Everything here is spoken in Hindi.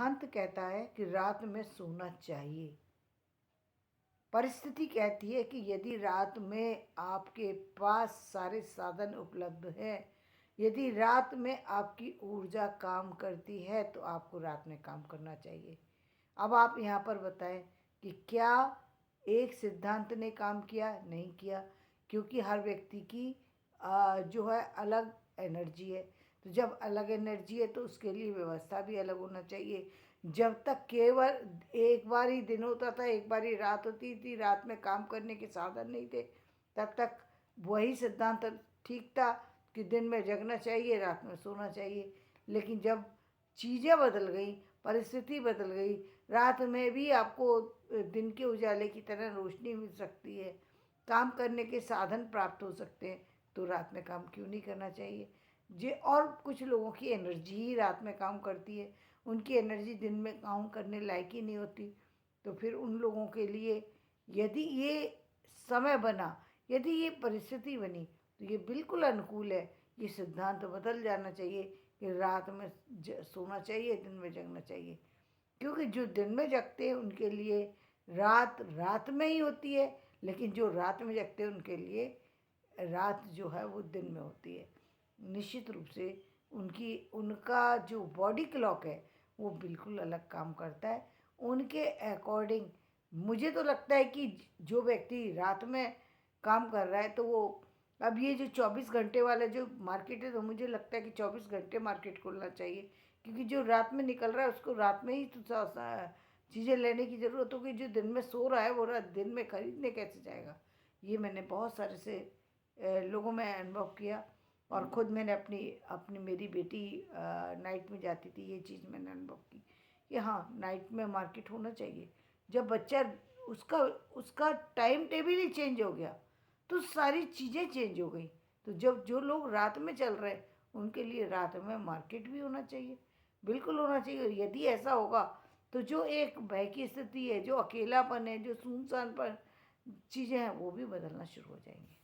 सिद्धांत कहता है कि रात में सोना चाहिए। परिस्थिति कहती है कि यदि रात में आपके पास सारे साधन उपलब्ध हैं, यदि रात में आपकी ऊर्जा काम करती है, तो आपको रात में काम करना चाहिए। अब आप यहाँ पर बताएं कि क्या एक सिद्धांत ने काम किया? नहीं किया, क्योंकि हर व्यक्ति की जो है अलग एनर्जी है। तो जब अलग एनर्जी है तो उसके लिए व्यवस्था भी अलग होना चाहिए। जब तक केवल एक बार ही दिन होता था, एक बार ही रात होती थी, रात में काम करने के साधन नहीं थे, तब तक वही सिद्धांत ठीक था कि दिन में जगना चाहिए, रात में सोना चाहिए। लेकिन जब चीज़ें बदल गई, परिस्थिति बदल गई, रात में भी आपको दिन के उजाले की तरह रोशनी मिल सकती है, काम करने के साधन प्राप्त हो सकते हैं, तो रात में काम क्यों नहीं करना चाहिए जी। और कुछ लोगों की एनर्जी ही रात में काम करती है, उनकी एनर्जी दिन में काम करने लायक ही नहीं होती। तो फिर उन लोगों के लिए यदि ये समय बना, यदि ये परिस्थिति बनी, तो ये बिल्कुल अनुकूल है। ये सिद्धांत बदल जाना चाहिए कि रात में सोना चाहिए, दिन में जगना चाहिए। क्योंकि जो दिन में जगते हैं उनके लिए रात रात में ही होती है, लेकिन जो रात में जगते हैं उनके लिए रात जो है वो दिन में होती है। निश्चित रूप से उनका जो बॉडी क्लॉक है वो बिल्कुल अलग काम करता है। उनके अकॉर्डिंग मुझे तो लगता है कि जो व्यक्ति रात में काम कर रहा है, तो वो अब ये जो 24 घंटे वाला जो मार्केट है, तो मुझे लगता है कि 24 घंटे मार्केट खोलना चाहिए। क्योंकि जो रात में निकल रहा है उसको रात में ही तो चीज़ें लेने की ज़रूरत होगी। जो दिन में सो रहा है वो रात दिन में खरीदने कैसे जाएगा? ये मैंने बहुत सारे से लोगों में अनुभव किया। और ख़ुद मैंने अपनी अपनी मेरी बेटी नाइट में जाती थी, ये चीज़ मैंने अनुभव की कि हाँ, नाइट में मार्केट होना चाहिए। जब बच्चा उसका उसका टाइम टेबल ही चेंज हो गया, तो सारी चीज़ें चेंज हो गई। तो जब जो लोग रात में चल रहे हैं उनके लिए रात में मार्केट भी होना चाहिए, बिल्कुल होना चाहिए। यदि ऐसा होगा तो जो एक भय की स्थिति है, जो अकेलापन है, जो सुनसान पर चीज़ें हैं, वो भी बदलना शुरू हो जाएंगी।